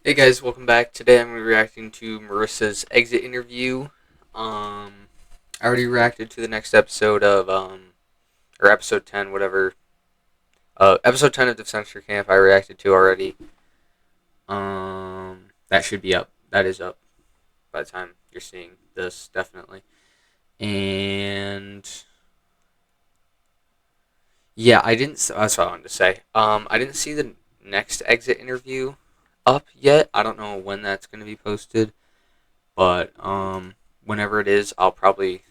Hey guys, welcome back. Today I'm reacting to Marissa's exit interview. I already reacted to the next episode of or episode 10, whatever. Episode 10 of Defense Camp I reacted to already. That should be up. That is up by the time you're seeing this, definitely. And yeah, I didn't. That's what I wanted to say. I didn't see the next exit interview up yet. I don't know when that's going to be posted, but whenever it is, I'll probably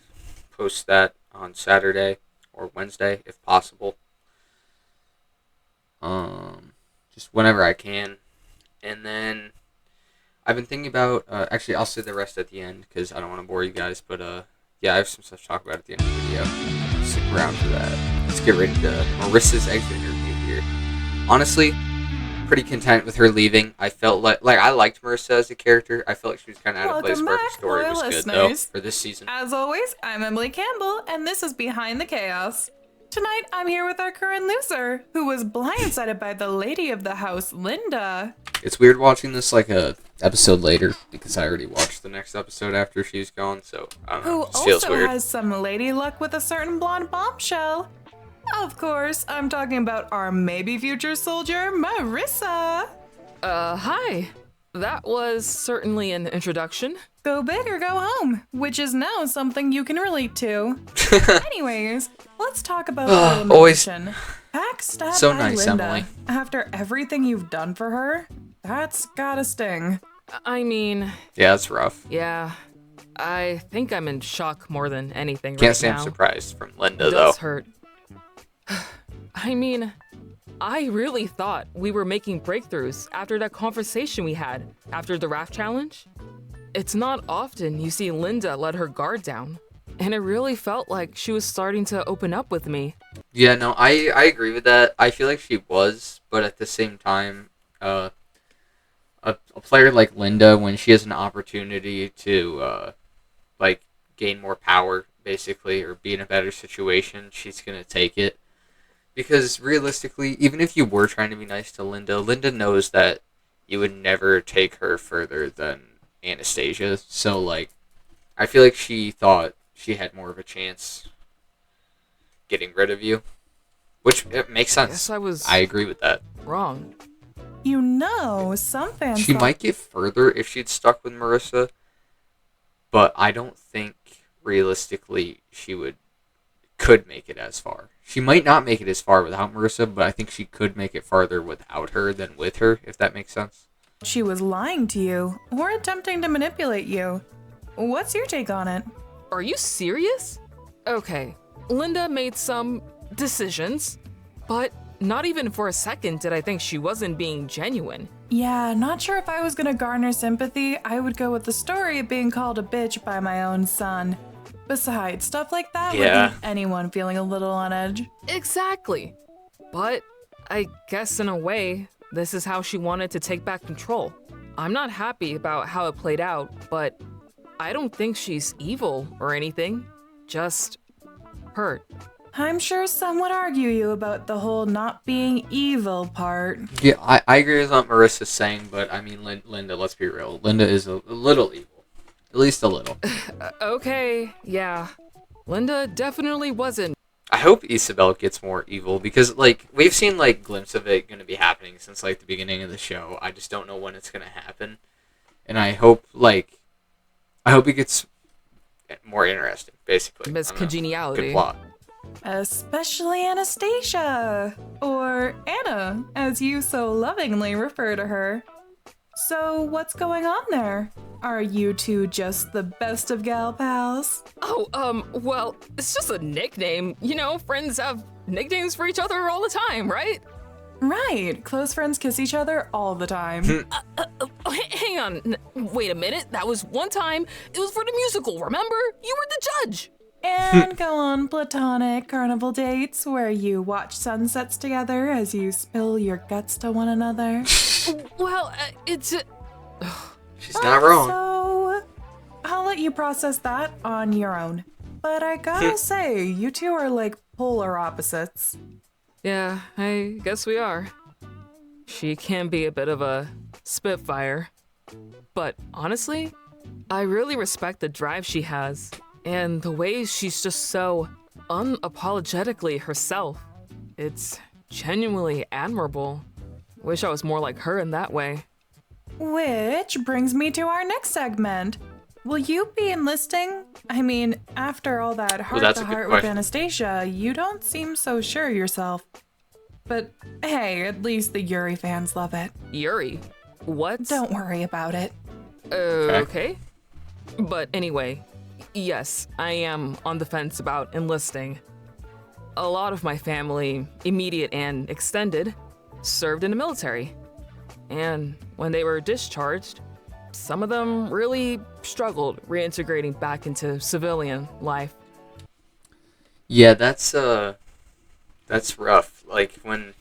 post that on Saturday or Wednesday if possible. Just whenever I can. And then I've been thinking about actually I'll say the rest at the end because I don't want to bore you guys, but yeah, I have some stuff to talk about at the end of the video. Stick around for that. Let's get ready to Marissa's exit interview here. Honestly, pretty content with her leaving. I felt like I liked Marissa as a character. I felt like she was kind of out of place, but her story was good though for this season. As always, I'm Emily Campbell, and this is Behind the Chaos. Tonight, I'm here with our current loser, who was blindsided by the lady of the house, Linda. It's weird watching this like a episode later because I already watched the next episode after she's gone, so I don't know. Who It just feels also weird. has some lady luck with a certain blonde bombshell. Of course, I'm talking about our maybe future soldier, Marissa. Hi. That was certainly an introduction. Go big or go home, which is now something you can relate to. Anyways, let's talk about Always elimination. Backstab so by nice, Linda. Emily. After everything you've done for her, that's gotta sting. I mean, Yeah, it's rough. yeah. I think I'm in shock more than anything Can't right say now. I'm surprised from Linda It though. does hurt. I mean, I really thought we were making breakthroughs after that conversation we had after the raft challenge. It's not often you see Linda let her guard down, and it really felt like she was starting to open up with me. Yeah, no, I agree with that. I feel like she was, but at the same time, a player like Linda, when she has an opportunity to like gain more power, basically, or be in a better situation, she's gonna take it. Because realistically, even if you were trying to be nice to Linda, Linda knows that you would never take her further than Anastasia. So, like, I feel like she thought she had more of a chance getting rid of you. Which, it makes sense. Guess I was I agree with that. wrong. You know, some fans She thought might get further if she'd stuck with Marissa, but I don't think realistically she could make it as far. She might not make it as far without Marissa, but I think she could make it farther without her than with her, if that makes sense. she was lying to you or attempting to manipulate you. What's your take on it? Are you serious? Okay, Linda made some decisions, but not even for a second did I think she wasn't being genuine. Yeah, not sure if I was gonna garner sympathy, I would go with the story of being called a bitch by my own son. Besides, stuff like that would Yeah. leave anyone feeling a little on edge. Exactly. But I guess in a way, this is how she wanted to take back control. I'm not happy about how it played out, but I don't think she's evil or anything. Just hurt. I'm sure some would argue you about the whole not being evil part. Yeah, I agree with what Marissa's saying, but I mean, Linda, let's be real. Linda is a little evil. At least a little. Okay, yeah. Linda definitely wasn't. I hope Isabel gets more evil because, like, we've seen, like, glimpse of it going to be happening since, like, the beginning of the show. I just don't know when it's going to happen. And I hope it gets more interesting, basically. Miss I don't know. Congeniality. Good plot. Especially Anastasia, or Anna, as you so lovingly refer to her. So, what's going on there? Are you two just the best of gal pals? Oh, well, it's just a nickname. You know, friends have nicknames for each other all the time, right? Right, close friends kiss each other all the time. Hang on. Wait a minute. That was one time. It was for the musical, remember? You were the judge. And go on platonic carnival dates where you watch sunsets together as you spill your guts to one another. Well, it's. She's not wrong. So, I'll let you process that on your own. But I gotta say, you two are like polar opposites. Yeah, I guess we are. She can be a bit of a Spitfire. But honestly, I really respect the drive she has and the way she's just so unapologetically herself. It's genuinely admirable. Wish I was more like her in that way. Which brings me to our next segment. Will you be enlisting? I mean, after all that Well, that's a good heart-to-heart with question. Anastasia, you don't seem so sure yourself. But hey, at least the Yuri fans love it. Yuri? What? Don't worry about it. Okay. But anyway, yes, I am on the fence about enlisting. A lot of my family, immediate and extended, served in the military. And when they were discharged, some of them really struggled reintegrating back into civilian life. Yeah, that's rough. Like when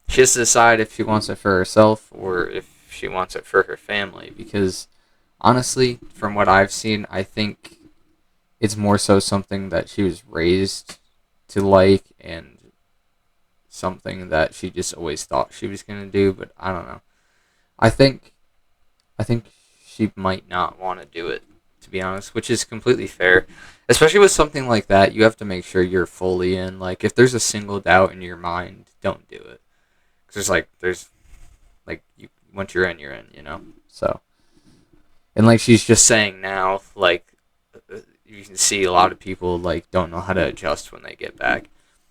she has to decide if she wants it for herself or if she wants it for her family. Because honestly, from what I've seen, I think it's more so something that she was raised to like and something that she just always thought she was gonna do. But I don't know. I think she might not want to do it, to be honest, which is completely fair. Especially with something like that, you have to make sure you're fully in. Like, if there's a single doubt in your mind, don't do it. Because once you're in, you know? So, and like she's just saying now, like, you can see a lot of people, like, don't know how to adjust when they get back.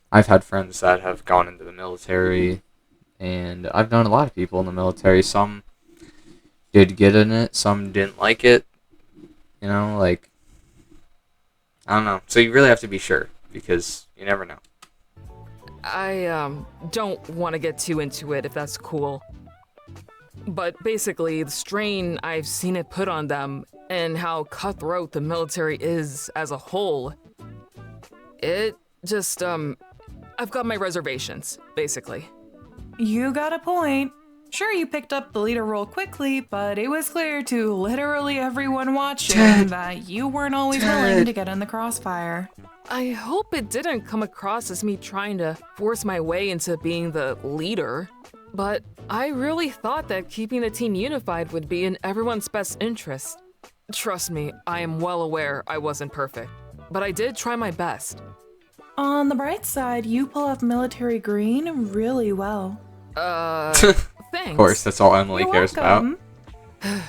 I've had friends that have gone into the military, and I've known a lot of people in the military. Some did get in it, some didn't like it. You know, like, I don't know. So you really have to be sure, because you never know. I don't want to get too into it if that's cool. But basically, the strain I've seen it put on them and how cutthroat the military is as a whole, it just, I've got my reservations, basically. You got a point. Sure, you picked up the leader role quickly, but it was clear to literally everyone watching Ted. that you weren't always Ted. willing to get in the crossfire. I hope it didn't come across as me trying to force my way into being the leader, but I really thought that keeping the team unified would be in everyone's best interest. Trust me, I am well aware I wasn't perfect, but I did try my best. On the bright side, you pull off military green really well. Thanks. Of course, that's all Emily You're cares welcome. If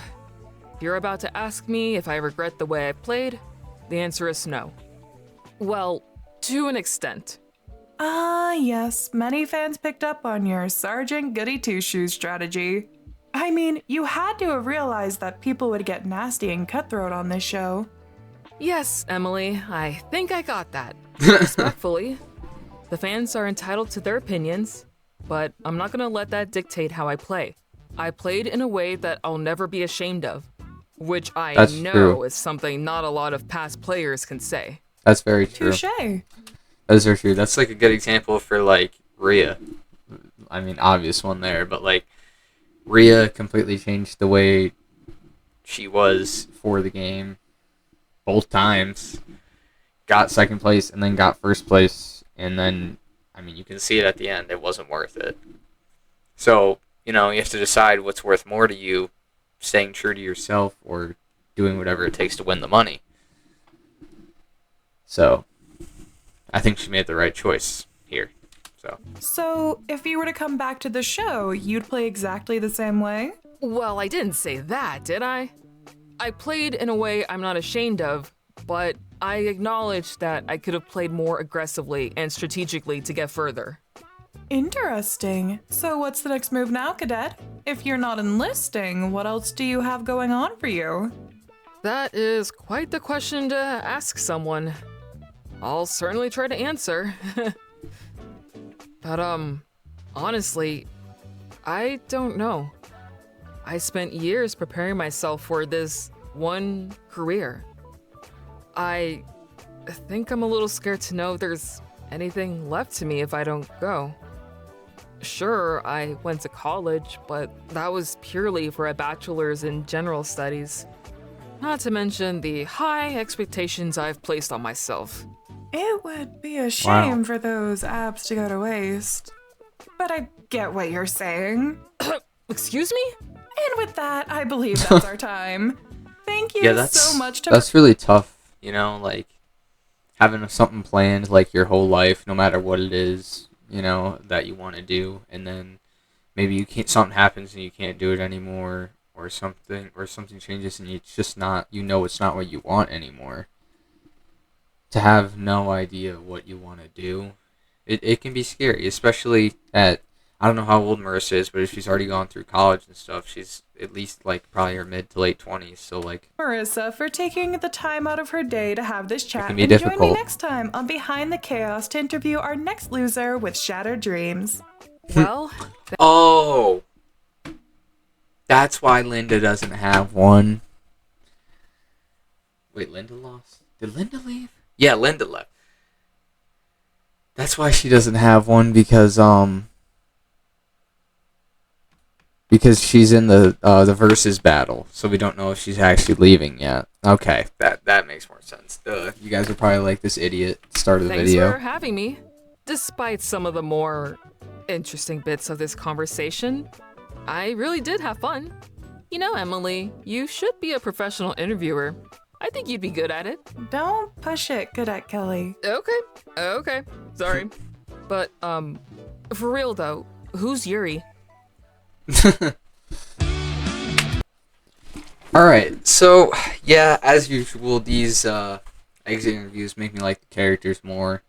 you're about to ask me if I regret the way I played, the answer is no. Well, to an extent. Yes, many fans picked up on your Sergeant Goody Two-Shoes strategy. I mean, you had to have realized that people would get nasty and cutthroat on this show. Yes, Emily, I think I got that. Respectfully. The fans are entitled to their opinions, but I'm not gonna let that dictate how I play. I played in a way that I'll never be ashamed of, which I That's know true. is something not a lot of past players can say. That's very true. Touche. Those are true. That's like a good example for like Rhea. I mean, obvious one there, but like Rhea completely changed the way she was for the game both times. Got second place and then got first place, and then I mean you can see it at the end. It wasn't worth it. So you know you have to decide what's worth more to you: staying true to yourself or doing whatever it takes to win the money. So I think she made the right choice here. So, if you were to come back to the show, you'd play exactly the same way? Well, I didn't say that, did I? I played in a way I'm not ashamed of, but I acknowledge that I could have played more aggressively and strategically to get further. Interesting. So, what's the next move now, Cadet? If you're not enlisting, what else do you have going on for you? That is quite the question to ask someone. I'll certainly try to answer. But, honestly, I don't know. I spent years preparing myself for this one career. I think I'm a little scared to know if there's anything left to me if I don't go. Sure, I went to college, but that was purely for a bachelor's in general studies. Not to mention the high expectations I've placed on myself. It would be a shame Wow. for those abs to go to waste. But I get what you're saying. Excuse me? And with that, I believe that's our time. Thank you Yeah, that's so much to that's really tough. You know, like having something planned like your whole life, no matter what it is, you know, that you want to do, and then maybe you can't. Something happens and you can't do it anymore, or something changes and it's just not. You know, it's not what you want anymore. To have no idea what you want to do, it can be scary, especially at, I don't know how old Marissa is, but if she's already gone through college and stuff, she's at least like probably her mid to late 20s. So like Marissa for taking the time out of her day to have this it chat. can be And join me difficult. next time on Behind the Chaos to interview our next loser with shattered dreams. Well, Oh, that's why Linda doesn't have one. Wait, Linda lost? Did Linda leave? Yeah, Linda left. That's why she doesn't have one because she's in the versus battle, so we don't know if she's actually leaving yet. Okay, that makes more sense. You guys are probably like this idiot at the start of the thanks video. for having me. Despite some of the more interesting bits of this conversation, I really did have fun. You know, Emily, you should be a professional interviewer. I think you'd be good at it. Don't push it, Cadet Kelly. Okay. Sorry. But, for real though, who's Yuri? Alright, so, yeah, as usual, these exit interviews make me like the characters more.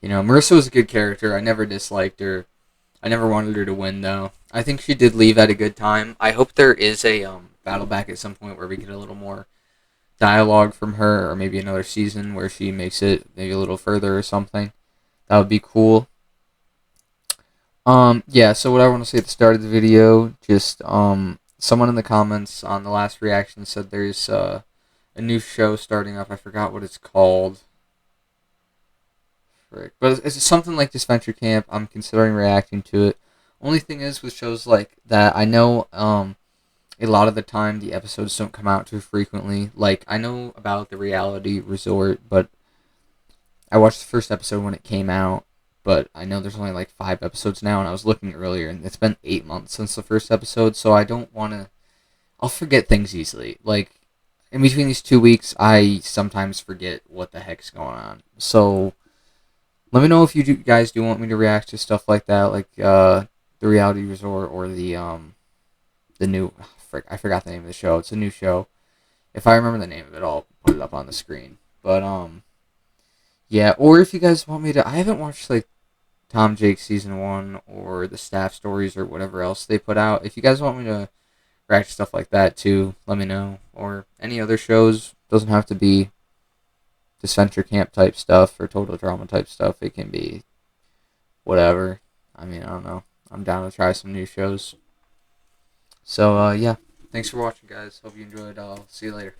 You know, Marissa was a good character. I never disliked her. I never wanted her to win, though. I think she did leave at a good time. I hope there is a battle back at some point where we get a little more dialogue from her, or maybe another season where she makes it maybe a little further or something. That would be cool. Yeah, so what I want to say at the start of the video, just, someone in the comments on the last reaction said there's, a new show starting up. I forgot what it's called. Frick. But it's something like Disventure Camp. I'm considering reacting to it. Only thing is with shows like that, I know, a lot of the time the episodes don't come out too frequently. Like, I know about the Reality Resort, but I watched the first episode when it came out, but I know there's only like 5 episodes now, and I was looking earlier, and it's been 8 months since the first episode, so I don't want to... I'll forget things easily. Like, in between these 2 weeks, I sometimes forget what the heck's going on. So, let me know if guys do want me to react to stuff like that, like, the Reality Resort, or the new... I forgot the name of the show. It's a new show. If I remember the name of it, I'll put it up on the screen. But, yeah, or if you guys want me to... I haven't watched, like, Tom Jake Season 1 or the staff stories or whatever else they put out. If you guys want me to react to stuff like that, too, let me know. Or any other shows. Doesn't have to be Disventure Camp type stuff or Total Drama type stuff. It can be whatever. I mean, I don't know. I'm down to try some new shows. So, yeah. Thanks for watching, guys. Hope you enjoyed. I'll see you later.